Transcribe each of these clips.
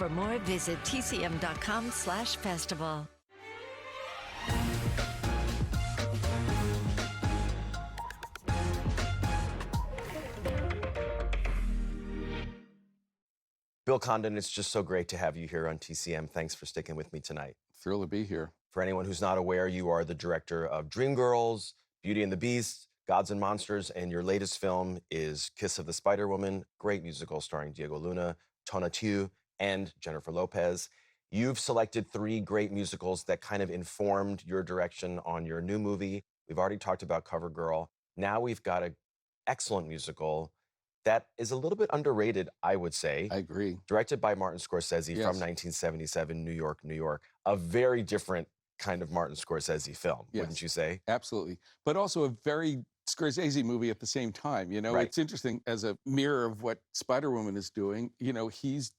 For more, visit tcm.com/festival. Bill Condon, it's just so great to have you here on TCM. Thanks for sticking with me tonight. Thrilled to be here. For anyone who's not aware, you are the director of Dreamgirls, Beauty and the Beast, Gods and Monsters, and your latest film is Kiss of the Spider-Woman, great musical starring Diego Luna, Tonatiuh, and Jennifer Lopez. You've selected 3 great musicals that kind of informed your direction on your new movie. We've already talked about CoverGirl. Now we've got an excellent musical that is a little bit underrated, I would say. I agree. Directed by Martin Scorsese Yes. from 1977, New York, New York. A very different kind of Martin Scorsese film, Yes. wouldn't you say? Absolutely. But also a very Scorsese movie at the same time. You know, Right. It's interesting as a mirror of what Spider-Woman is doing. You know, he's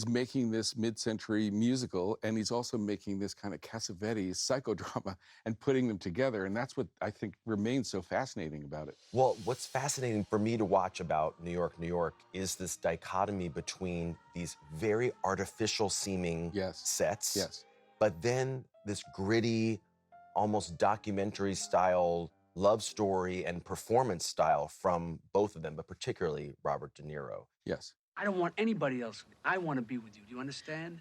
making this mid-century musical, and he's also making this kind of Cassavetes psychodrama and putting them together. And that's what I think remains so fascinating about it. Well, what's fascinating for me to watch about New York, New York is this dichotomy between these very artificial seeming Yes. sets, Yes. but then this gritty, almost documentary style love story and performance style from both of them, but particularly Robert De Niro. Yes. I don't want anybody else. I want to be with you. Do you understand?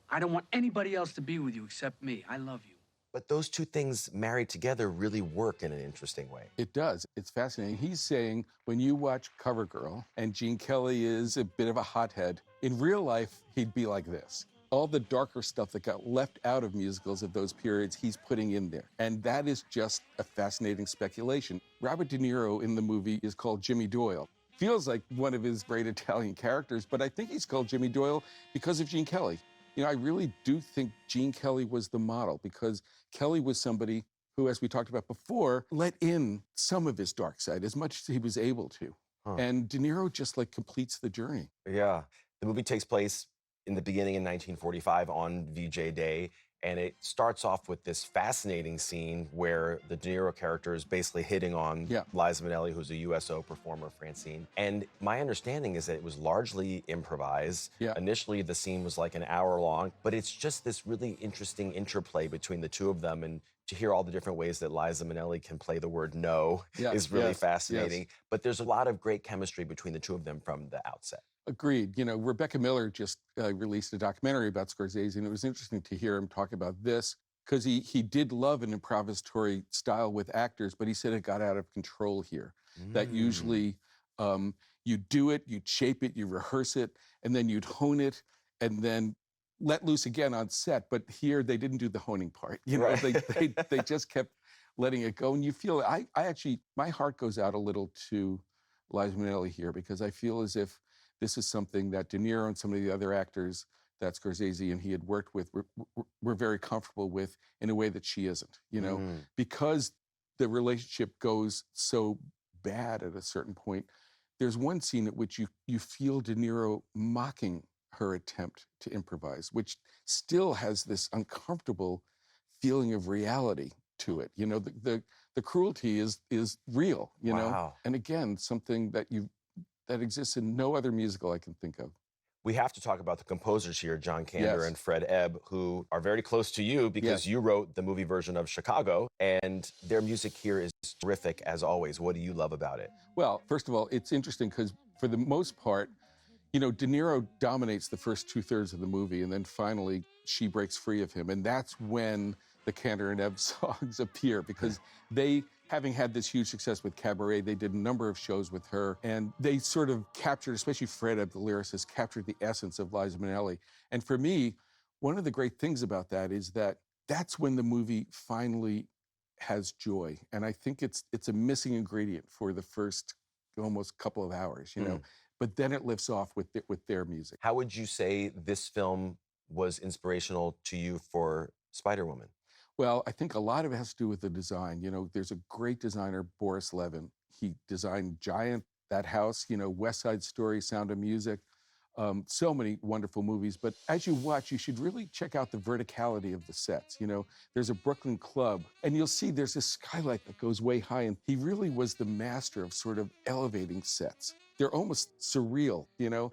I don't want anybody else to be with you except me. I love you. But those two things married together really work in an interesting way. It does. It's fascinating. He's saying when you watch CoverGirl and Gene Kelly is a bit of a hothead, in real life, he'd be like this. All the darker stuff that got left out of musicals of those periods, he's putting in there. And that is just a fascinating speculation. Robert De Niro in the movie is called Jimmy Doyle. Feels like one of his great Italian characters, but I think he's called Jimmy Doyle because of Gene Kelly. You know, I really do think Gene Kelly was the model because Kelly was somebody who, as we talked about before, let in some of his dark side as much as he was able to. Huh. And De Niro just like completes the journey. Yeah. The movie takes place in the beginning in 1945 on VJ Day, and it starts off with this fascinating scene where the De Niro character is basically hitting on Liza Minnelli, who's a USO performer, Francine. And my understanding is that it was largely improvised. Yeah. Initially, the scene was like an hour long, but it's just this really interesting interplay between the two of them. And to hear all the different ways that Liza Minnelli can play the word no is really fascinating. Yes. But there's a lot of great chemistry between the two of them from the outset. Agreed. You know, Rebecca Miller just released a documentary about Scorsese, and it was interesting to hear him talk about this because he did love an improvisatory style with actors, but he said it got out of control here. That usually you do it, you'd shape it, you rehearse it, and then you'd hone it, and then let loose again on set. But here they didn't do the honing part. You know, they just kept letting it go, and you feel I actually my heart goes out a little to Liza Minnelli here because I feel as if this is something that De Niro and some of the other actors that Scorsese and he had worked with were very comfortable with in a way that she isn't, you know, because the relationship goes so bad at a certain point. There's one scene at which you feel De Niro mocking her attempt to improvise, which still has this uncomfortable feeling of reality to it. You know, the cruelty is real, you know, and again, something that exists in no other musical I can think of. We have to talk about the composers here, John Kander and Fred Ebb, who are very close to you because you wrote the movie version of Chicago, and their music here is terrific as always. What do you love about it? Well, first of all, it's interesting because for the most part, you know, De Niro dominates the first 2/3 of the movie, and then finally she breaks free of him, and that's when the Kander and Ebb songs appear because they, having had this huge success with Cabaret, they did a number of shows with her, and they sort of captured, especially Fred Ebb, the lyricist, captured the essence of Liza Minnelli. And for me, one of the great things about that is that that's when the movie finally has joy. And I think it's a missing ingredient for the first almost couple of hours, you know, but then it lifts off with their music. How would you say this film was inspirational to you for Spider-Woman? Well, I think a lot of it has to do with the design. You know, there's a great designer, Boris Levin. He designed Giant, that house, you know, West Side Story, Sound of Music, so many wonderful movies. But as you watch, you should really check out the verticality of the sets. You know, there's a Brooklyn club, and you'll see there's this skylight that goes way high, and he really was the master of sort of elevating sets. They're almost surreal, you know.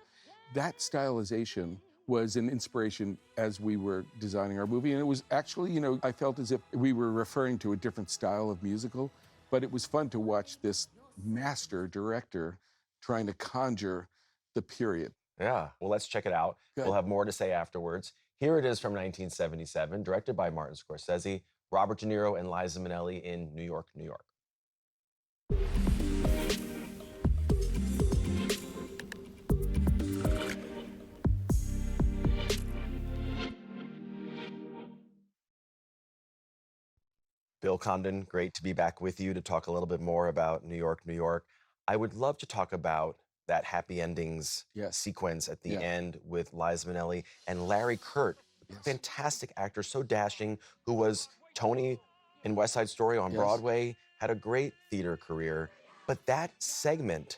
That stylization was an inspiration as we were designing our movie. And it was actually, I felt as if we were referring to a different style of musical, but it was fun to watch this master director trying to conjure the period. Yeah, well, let's check it out. Good. We'll have more to say afterwards. Here it is from 1977, directed by Martin Scorsese, Robert De Niro and Liza Minnelli in New York, New York. Bill Condon, great to be back with you to talk a little bit more about New York, New York. I would love to talk about that happy endings Yes. sequence at the Yeah. end with Liza Minnelli and Larry Kurt, Yes. fantastic actor, so dashing, who was Tony in West Side Story on Yes. Broadway, had a great theater career. But that segment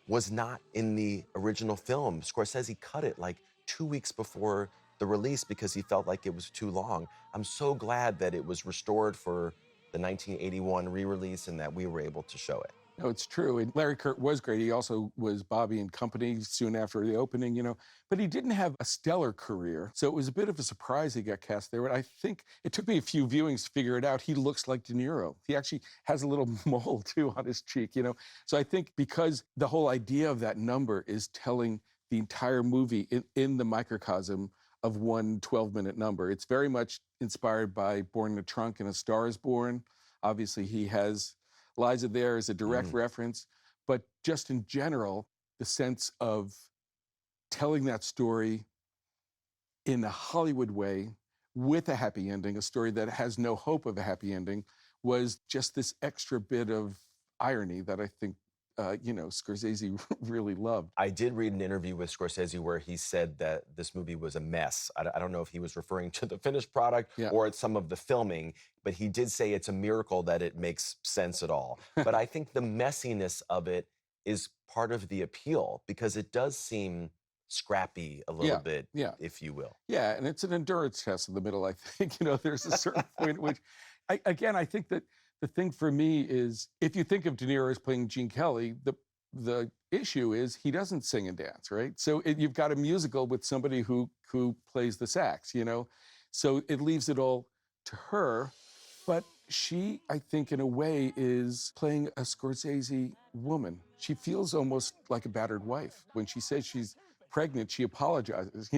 was not in the original film. Scorsese cut it like 2 weeks before the release because he felt like it was too long. I'm so glad that it was restored for the 1981 re-release and that we were able to show it. No, it's true. And Larry Kurt was great. He also was Bobby and Company soon after the opening, but he didn't have a stellar career. So it was a bit of a surprise he got cast there. But I think it took me a few viewings to figure it out. He looks like De Niro. He actually has a little mole too on his cheek, So I think because the whole idea of that number is telling the entire movie in the microcosm of one 12-minute number. It's very much inspired by Born in a Trunk and A Star is Born. Obviously, he has Liza there as a direct reference, but just in general, the sense of telling that story in a Hollywood way with a happy ending, a story that has no hope of a happy ending, was just this extra bit of irony that I think Scorsese really loved. I did read an interview with Scorsese where he said that this movie was a mess. I don't know if he was referring to the finished product or some of the filming, but he did say it's a miracle that it makes sense at all. But I think the messiness of it is part of the appeal because it does seem scrappy a little bit, if you will. Yeah, and it's an endurance test in the middle, I think. There's a certain point at which, I think that the thing for me is, if you think of De Niro as playing Gene Kelly, the issue is he doesn't sing and dance, right? So you've got a musical with somebody who plays the sax, So it leaves it all to her. But she, I think, in a way, is playing a Scorsese woman. She feels almost like a battered wife. When she says she's pregnant, she apologizes,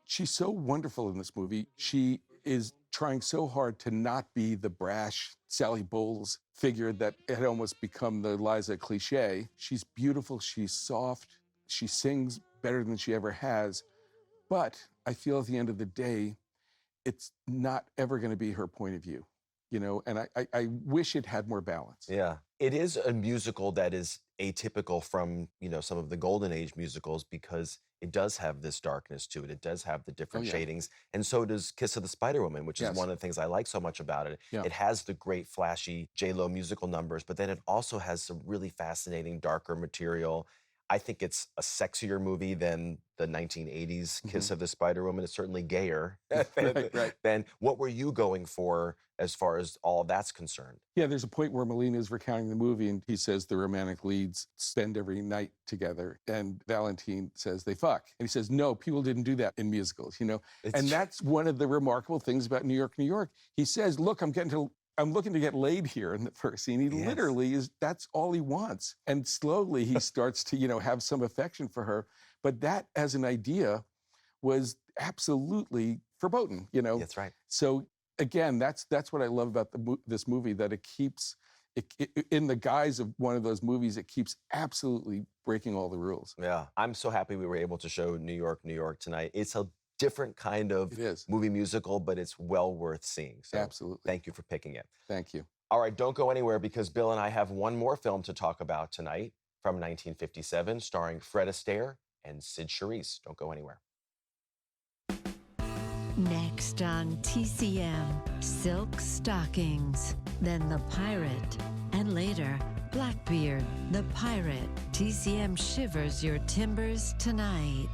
She's so wonderful in this movie. She is trying so hard to not be the brash Sally Bowles figure that had almost become the Liza cliche. She's beautiful, she's soft, she sings better than she ever has, but I feel at the end of the day, it's not ever gonna be her point of view, and I wish it had more balance. Yeah. It is a musical that is atypical from, some of the Golden Age musicals because it does have this darkness to it. It does have the different shadings. And so does Kiss of the Spider Woman, which is one of the things I like so much about it. Yeah. It has the great flashy J-Lo musical numbers, but then it also has some really fascinating, darker material. I think it's a sexier movie than the 1980s Kiss of the Spider Woman. It's certainly gayer than what were you going for as far as all of that's concerned? Yeah, there's a point where Molina's recounting the movie and he says the romantic leads spend every night together. And Valentine says they fuck. And he says, no, people didn't do that in musicals, And that's one of the remarkable things about New York, New York. He says, look, I'm looking to get laid here in the first scene. He literally that's all he wants. And slowly he starts to, have some affection for her. But that as an idea was absolutely verboten, That's right. So again, that's what I love about this movie, that it keeps, in the guise of one of those movies, it keeps absolutely breaking all the rules. Yeah. I'm so happy we were able to show New York, New York tonight. It's a different kind of movie musical, but it's well worth seeing. So absolutely. Thank you for picking it. Thank you. All right, don't go anywhere because Bill and I have one more film to talk about tonight from 1957, starring Fred Astaire and Sid Charisse. Don't go anywhere. Next on TCM, Silk Stockings, then The Pirate, and later, Blackbeard, the Pirate. TCM shivers your timbers tonight.